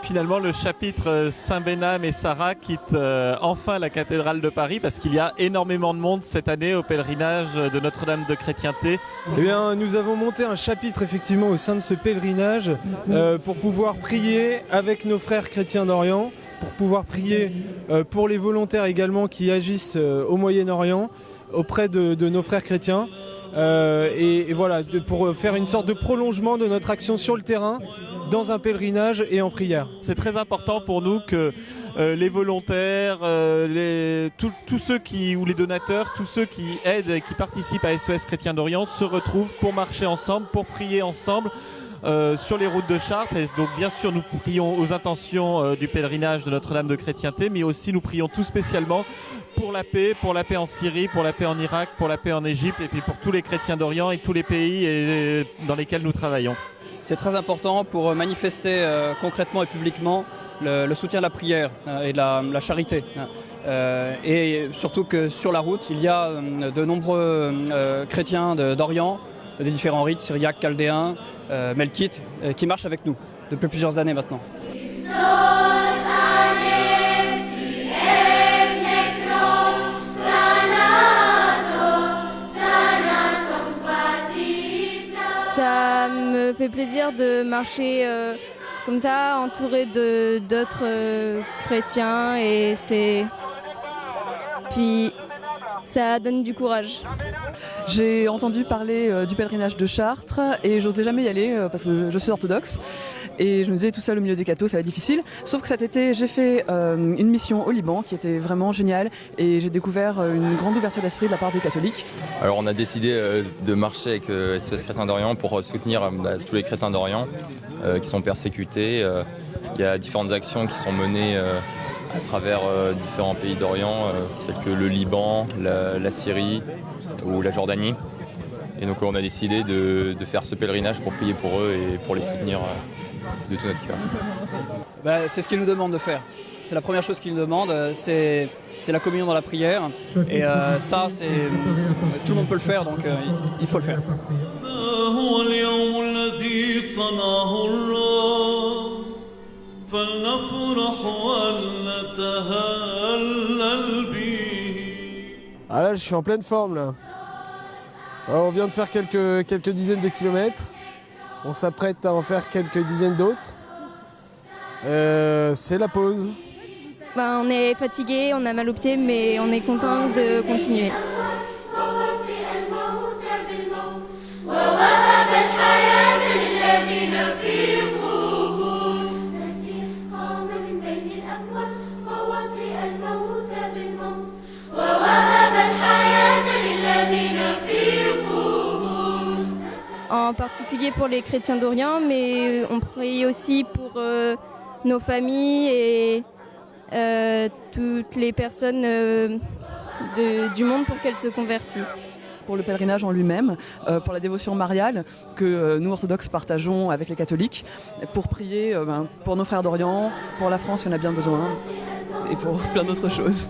Finalement, le chapitre Saint-Benham et Sarah quitte enfin la cathédrale de Paris parce qu'il y a énormément de monde cette année au pèlerinage de Notre-Dame de Chrétienté. Eh bien, nous avons monté un chapitre effectivement au sein de ce pèlerinage pour pouvoir prier avec nos frères chrétiens d'Orient, pour pouvoir prier pour les volontaires également qui agissent au Moyen-Orient auprès de nos frères chrétiens. Et voilà, pour faire une sorte de prolongement de notre action sur le terrain, dans un pèlerinage et en prière. C'est très important pour nous que les volontaires, tous ceux ou les donateurs, tous ceux qui aident et qui participent à SOS Chrétiens d'Orient se retrouvent pour marcher ensemble, pour prier ensemble sur les routes de Chartres. Et donc bien sûr nous prions aux intentions du pèlerinage de Notre-Dame de Chrétienté, mais aussi nous prions tout spécialement pour la paix en Syrie, pour la paix en Irak, pour la paix en Égypte et puis pour tous les chrétiens d'Orient et tous les pays dans lesquels nous travaillons. C'est très important pour manifester concrètement et publiquement le soutien de la prière et de la charité. Et surtout que sur la route, il y a de nombreux chrétiens d'Orient, des différents rites, syriaques, chaldéens, melkites, qui marchent avec nous depuis plusieurs années maintenant. Ça me fait plaisir de marcher comme ça, entouré d'autres chrétiens, et puis ça donne du courage. J'ai entendu parler du pèlerinage de Chartres et j'osais jamais y aller parce que je suis orthodoxe et je me disais tout seul au milieu des cathos ça va être difficile. Sauf que cet été j'ai fait une mission au Liban qui était vraiment géniale et j'ai découvert une grande ouverture d'esprit de la part des catholiques. Alors on a décidé de marcher avec SOS Chrétiens d'Orient pour soutenir tous les chrétiens d'Orient qui sont persécutés. Il y a différentes actions qui sont menées à travers différents pays d'Orient tels que le Liban, la Syrie ou la Jordanie. Et donc on a décidé de faire ce pèlerinage pour prier pour eux et pour les soutenir de tout notre cœur. C'est ce qu'ils nous demandent de faire. C'est la première chose qu'ils nous demandent, c'est la communion dans la prière. Et ça, tout le monde peut le faire, donc il faut le faire. Ah là, je suis en pleine forme là. Alors, on vient de faire quelques dizaines de kilomètres. On s'apprête à en faire quelques dizaines d'autres. C'est la pause. On est fatigué, on a mal aux pieds, mais on est content de continuer. En particulier pour les chrétiens d'Orient, mais on prie aussi pour nos familles et toutes les personnes du monde pour qu'elles se convertissent. Pour le pèlerinage en lui-même, pour la dévotion mariale que nous orthodoxes partageons avec les catholiques, pour prier pour nos frères d'Orient, pour la France, il y en a bien besoin, et pour plein d'autres choses.